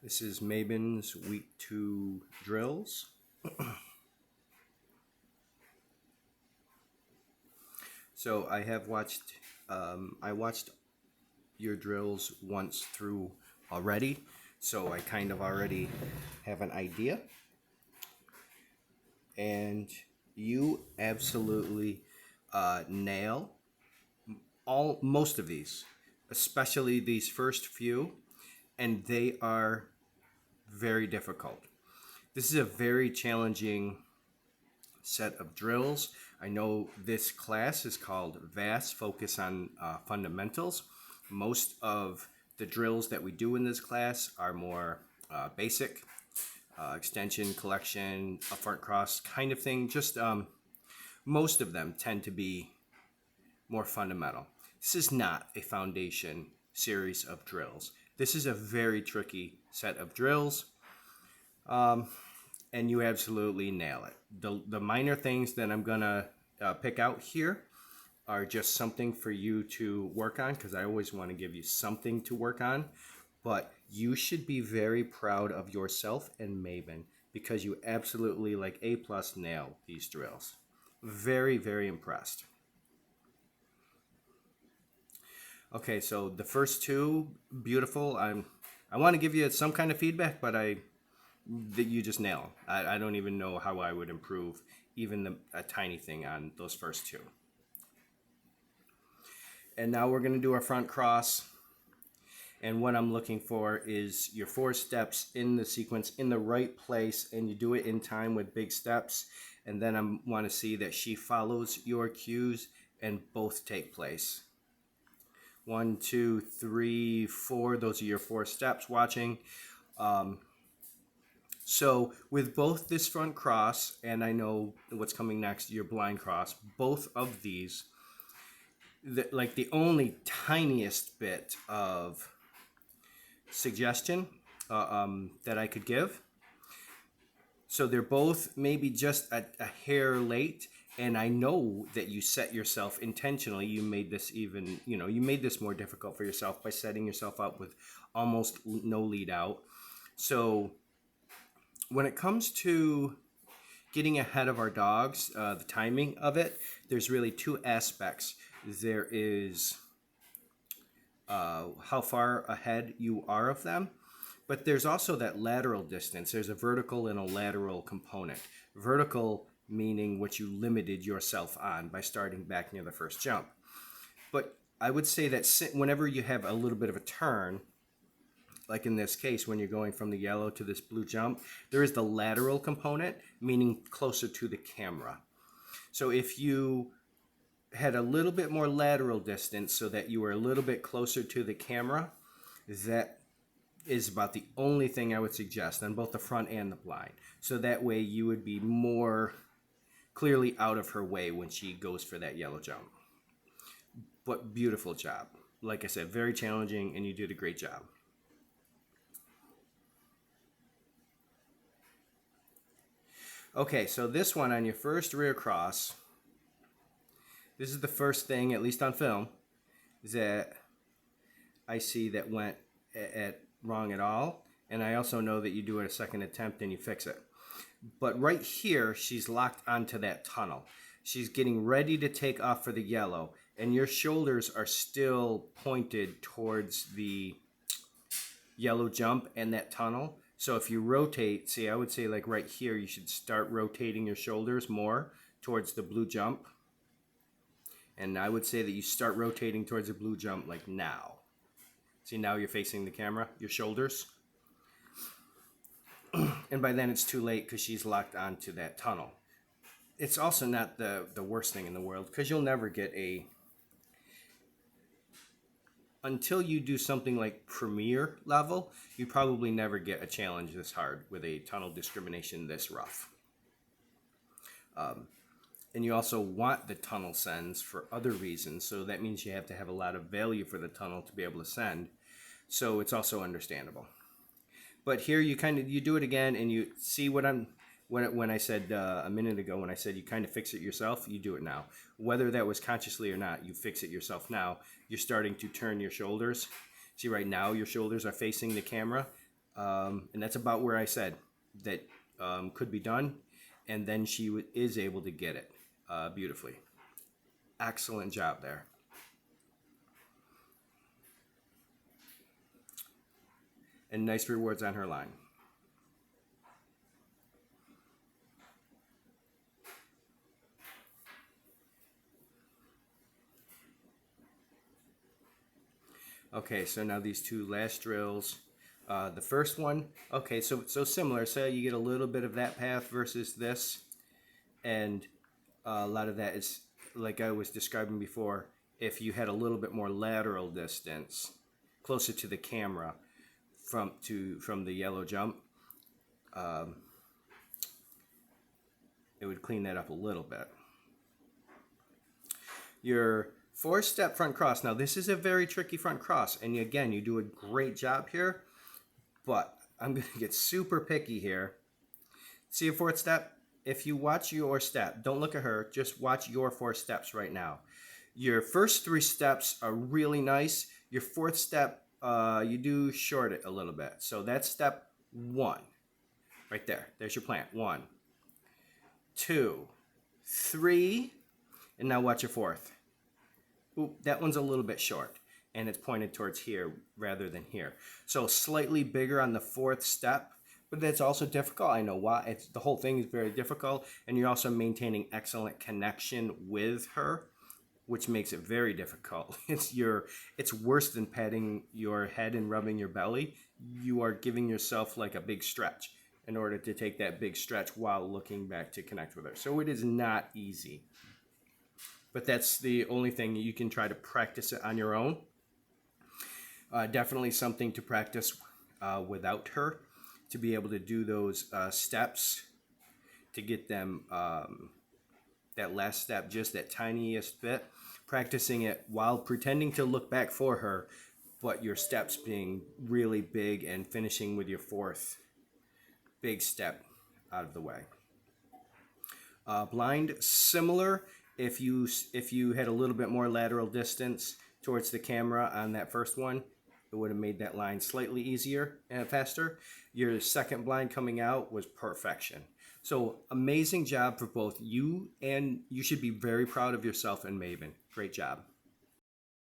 This is Mabyn's Week 2 drills. So I watched your drills once through already, so I kind of already have an idea. And you absolutely nail most of these, especially these first few, and they are very difficult. This is a very challenging set of drills. I know this class is called VAS, Focus on Fundamentals. Most of the drills that we do in this class are more basic, extension, collection, up front cross kind of thing. Just most of them tend to be more fundamental. This is not a foundation series of drills. This is a very tricky set of drills. And you absolutely nail it. The minor things that I'm gonna pick out here are just something for you to work on, because I always want to give you something to work on. But you should be very proud of yourself and Mabyn, because you absolutely, like, A+ nail these drills. Very, very impressed. Okay, so the first two, beautiful. I want to give you some kind of feedback, but that you just nail. I don't even know how I would improve even a tiny thing on those first two. And now we're going to do our front cross. And what I'm looking for is your 4 steps in the sequence in the right place, and you do it in time with big steps. And then I want to see that she follows your cues and both take place. 1, 2, 3, 4. Those are your 4 steps watching. So with both this front cross, and I know what's coming next, your blind cross, both of these, like the only tiniest bit of suggestion that I could give. So they're both maybe just a hair late, and I know that you set yourself intentionally. You made this you made this more difficult for yourself by setting yourself up with almost no lead out. So when it comes to getting ahead of our dogs, the timing of it, there's really 2 aspects. There is how far ahead you are of them, but there's also that lateral distance. There's a vertical and a lateral component. Vertical meaning what you limited yourself on by starting back near the first jump. But I would say that whenever you have a little bit of a turn, like in this case, when you're going from the yellow to this blue jump, there is the lateral component, meaning closer to the camera. So if you had a little bit more lateral distance so that you were a little bit closer to the camera, that is about the only thing I would suggest on both the front and the blind. So that way you would be more clearly out of her way when she goes for that yellow jump. But beautiful job. Like I said, very challenging, and you did a great job. Okay, so this one on your first rear cross, this is the first thing, at least on film, that I see that went wrong at all. And I also know that you do it a second attempt and you fix it. But right here, she's locked onto that tunnel. She's getting ready to take off for the yellow, and your shoulders are still pointed towards the yellow jump and that tunnel. So if you rotate, see, I would say like right here, you should start rotating your shoulders more towards the blue jump. And I would say that you start rotating towards the blue jump like now. See, now you're facing the camera, your shoulders. And by then it's too late because she's locked onto that tunnel. It's also not the worst thing in the world, because you'll never get until you do something like premier level, you probably never get a challenge this hard with a tunnel discrimination this rough. And you also want the tunnel sends for other reasons, so that means you have to have a lot of value for the tunnel to be able to send. So it's also understandable. But here you do it again, and you see what when I said a minute ago, when I said you kind of fix it yourself, you do it now. Whether that was consciously or not, you fix it yourself now. You're starting to turn your shoulders. See, right now your shoulders are facing the camera. And that's about where I said that could be done. And then she is able to get it beautifully. Excellent job there. And nice rewards on her line. Okay, so now these two last drills. The first one, okay, so similar. So you get a little bit of that path versus this, and a lot of that is, like I was describing before, if you had a little bit more lateral distance, closer to the camera from the yellow jump, it would clean that up a little bit. Your 4-step front cross. Now this is a very tricky front cross, and again, you do a great job here, but I'm going to get super picky here. See a 4th step? If you watch your step, don't look at her, just watch your 4 steps right now. Your first 3 steps are really nice. Your 4th step, you do short it a little bit. So that's step 1. Right there. There's your plant. 1, 2, 3, and now watch your 4th. Oop, that one's a little bit short, and it's pointed towards here rather than here. So slightly bigger on the 4th step, but that's also difficult. I know why. The whole thing is very difficult, and you're also maintaining excellent connection with her, which makes it very difficult. It's worse than patting your head and rubbing your belly. You are giving yourself like a big stretch in order to take that big stretch while looking back to connect with her. So it is not easy. But that's the only thing. You can try to practice it on your own. Definitely something to practice without her, to be able to do those steps, to get them that last step, just that tiniest bit. Practicing it while pretending to look back for her, but your steps being really big and finishing with your 4th big step out of the way. Blind, similar. If you had a little bit more lateral distance towards the camera on that first one, it would have made that line slightly easier and faster. Your second blind coming out was perfection. So amazing job for both you, and you should be very proud of yourself and Mabyn. Great job.